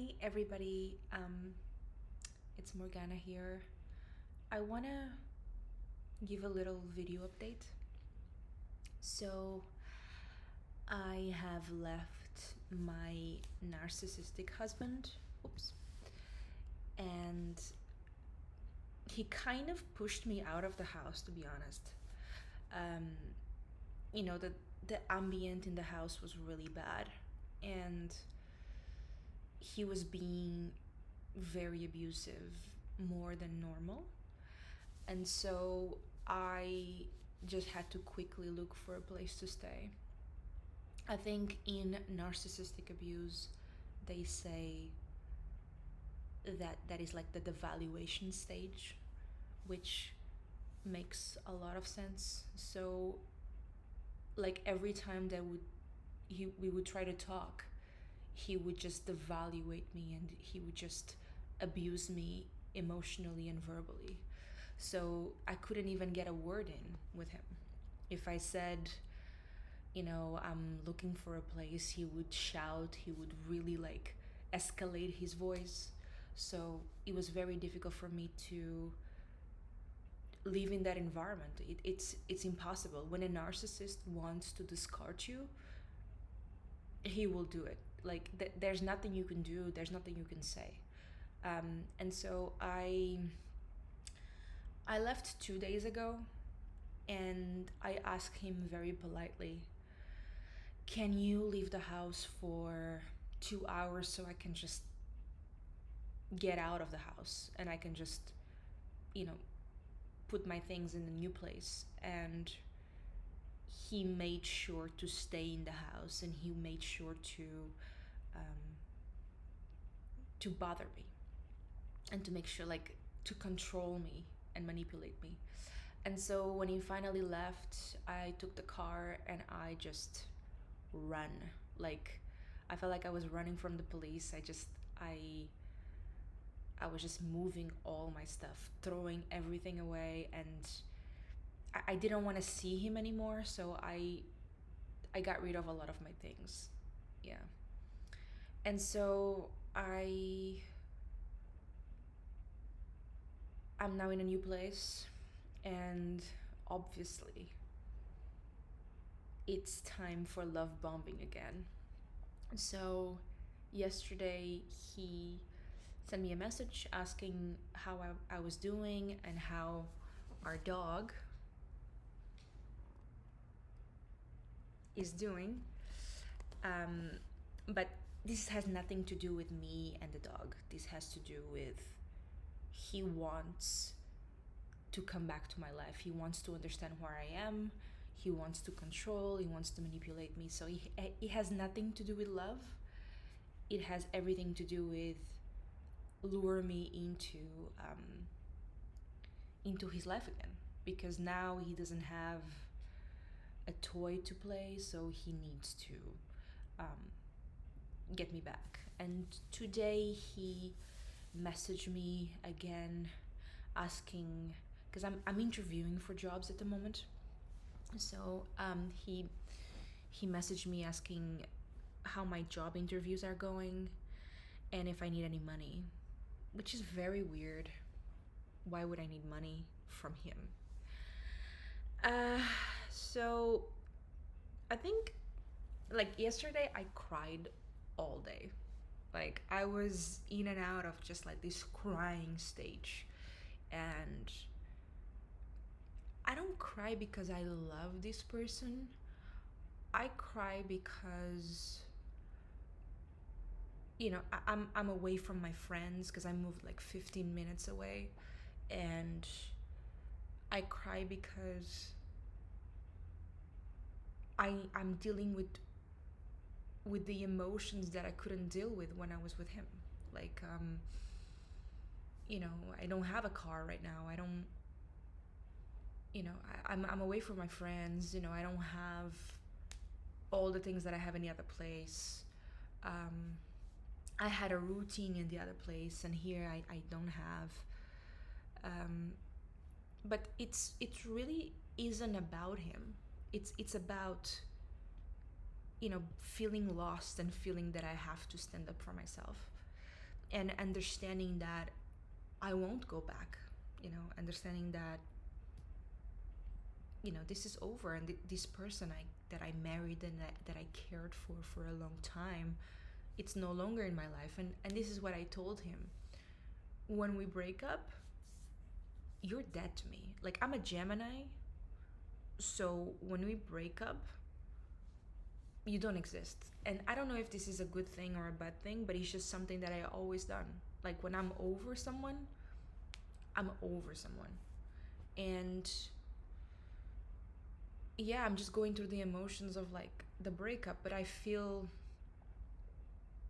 Hi, everybody. It's Morgana here. I want to give a little video update. So, I have left my narcissistic husband. Oops. And he kind of pushed me out of the house, to be honest. Um, the ambient in the house was really bad. And he was being very abusive, more than normal. And so I just had to quickly look for a place to stay. I think in narcissistic abuse, they say that is like the devaluation stage, which makes a lot of sense. So, like every time that we would try to talk, he would just devaluate me and he would just abuse me emotionally and verbally. So I couldn't even get a word in with him. If I said, I'm looking for a place, he would shout, he would really like escalate his voice. So it was very difficult for me to live in that environment. It's impossible. When a narcissist wants to discard you, he will do it. Like there's nothing you can do, there's nothing you can say. And so I left 2 days ago, and I asked him very politely, can you leave the house for 2 hours so I can just get out of the house and I can just, you know, put my things in a new place? And he made sure to stay in the house, and he made sure to bother me and to make sure, like, to control me and manipulate me. And so when he finally left, I took the car and I just run. Like, I felt like I was running from the police. I was just moving all my stuff, throwing everything away, and I didn't want to see him anymore, so I got rid of a lot of my things. Yeah. And so I'm now in a new place, and obviously it's time for love bombing again. So yesterday he sent me a message asking how I was doing and how our dog is doing. But this has nothing to do with me and the dog. This has to do with he wants to come back to my life. He wants to understand where I am. He wants to control. He wants to manipulate me. So it has nothing to do with love. It has everything to do with lure me into his life again, because now he doesn't have a toy to play, so he needs to get me back. And today he messaged me again asking, because I'm interviewing for jobs at the moment. So he messaged me asking how my job interviews are going and if I need any money, which is very weird. Why would I need money from him? So I think, like, yesterday I cried all day. Like, I was in and out of just like this crying stage. And I don't cry because I love this person. I cry because, I'm away from my friends, because I moved like 15 minutes away. And I cry because I'm dealing with the emotions that I couldn't deal with when I was with him. Like, I don't have a car right now. I don't, I'm away from my friends. I don't have all the things that I have in the other place. I had a routine in the other place, and here I don't have. But it really isn't about him. It's about, feeling lost and feeling that I have to stand up for myself. and understanding that I won't go back, understanding that, this is over, and this person that I married and that I cared for a long time, it's no longer in my life. And this is what I told him. When we break up, you're dead to me. Like, I'm a Gemini, so when we break up, you don't exist. And I don't know if this is a good thing or a bad thing, but it's just something that I always done. Like, when I'm over someone, I'm over someone. And yeah, I'm just going through the emotions of like the breakup, but I feel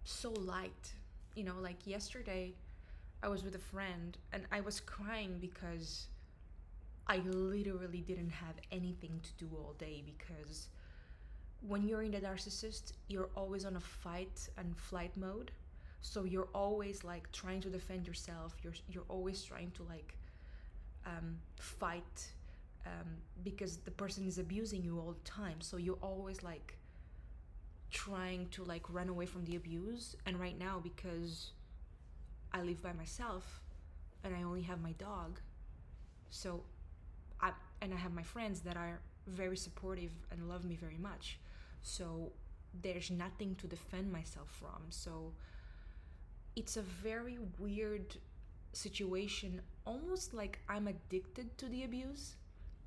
so light. Like yesterday, I was with a friend and I was crying because I literally didn't have anything to do all day, because when you're in the narcissist, you're always on a fight and flight mode. So you're always like trying to defend yourself. You're always trying to like fight, because the person is abusing you all the time. So you're always like trying to like run away from the abuse. And right now, because I live by myself and I only have my dog, so I have my friends that are very supportive and love me very much. So there's nothing to defend myself from. So it's a very weird situation, almost like I'm addicted to the abuse,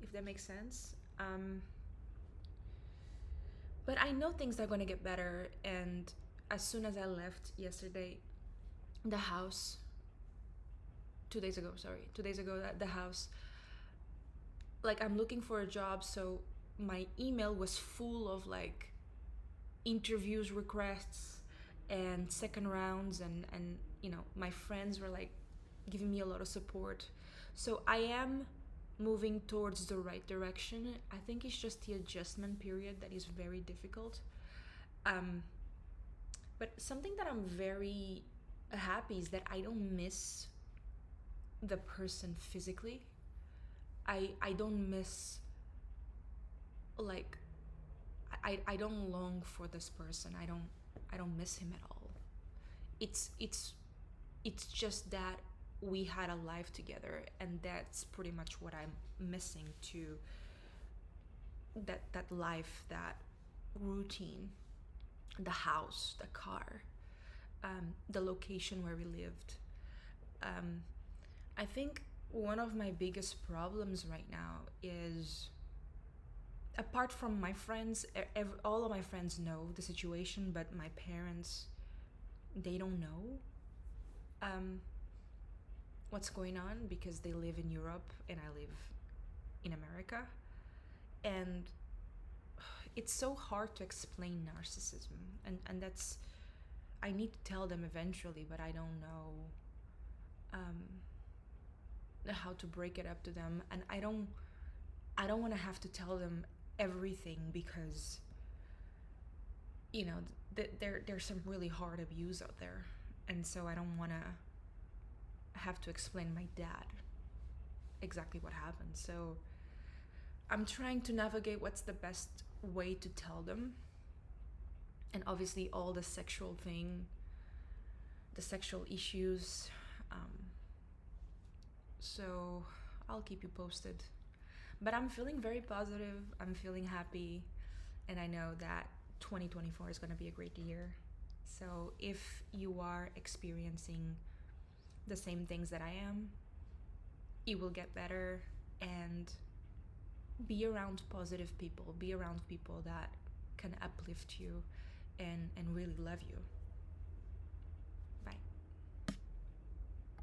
if that makes sense. But I know things are going to get better. And as soon as I left yesterday, the house, 2 days ago, the house, like, I'm looking for a job, so my email was full of like interviews requests and second rounds, and my friends were like giving me a lot of support. So I am moving towards the right direction. I think it's just the adjustment period that is very difficult. But something that I'm very happy is that I don't miss the person physically. I don't miss, like, I don't long for this person. I don't miss him at all. It's just that we had a life together, and that's pretty much what I'm missing to that life, that routine, the house, the car, the location where we lived. I think one of my biggest problems right now is, apart from my friends, all of my friends know the situation, but my parents, they don't know what's going on, because they live in Europe and I live in America. And it's so hard to explain narcissism, and that's, I need to tell them eventually, but I don't know how to break it up to them. And I don't want to have to tell them everything, because there's some really hard abuse out there, and so I don't want to have to explain my dad exactly what happened. So I'm trying to navigate what's the best way to tell them. And obviously all the sexual issues. So I'll keep you posted. But I'm feeling very positive. I'm feeling happy. And I know that 2024 is going to be a great year. So if you are experiencing the same things that I am, it will get better. And be around positive people. Be around people that can uplift you and really love you.